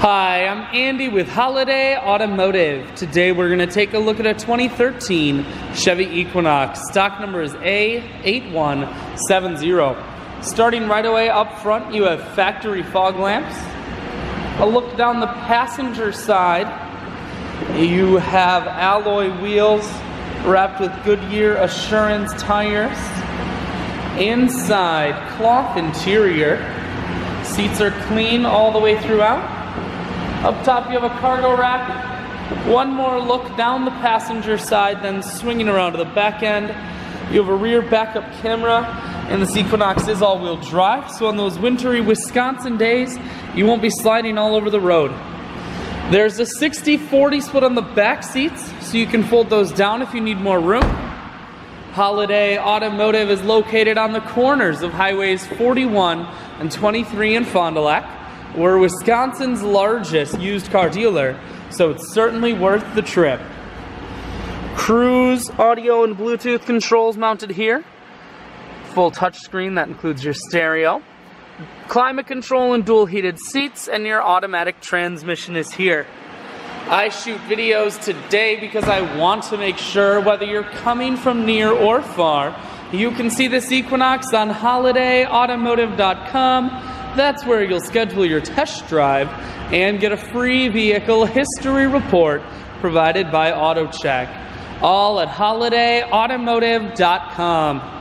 Hi, I'm Andy with Holiday Automotive. Today we're going to take a look at a 2013 Chevy Equinox. Stock number is A8170. Starting right away up front, you have factory fog lamps. A look down the passenger side, you have alloy wheels wrapped with Goodyear Assurance tires. Inside, cloth interior. Seats are clean all the way throughout. Up top you have a cargo rack. One more look down the passenger side, then swinging around to the back end. You have a rear backup camera, and this Equinox is all-wheel drive, so on those wintry Wisconsin days, you won't be sliding all over the road. There's a 60-40 split on the back seats, so you can fold those down if you need more room. Holiday Automotive is located on the corners of highways 41 and 23 in Fond du Lac. We're Wisconsin's largest used car dealer, so it's certainly worth the trip. Cruise audio and Bluetooth controls mounted here. Full touchscreen, that includes your stereo. Climate control and dual heated seats, and your automatic transmission is here. I shoot videos today because I want to make sure whether you're coming from near or far, you can see this Equinox on holidayautomotive.com. That's where you'll schedule your test drive and get a free vehicle history report provided by AutoCheck. All at holidayautomotive.com.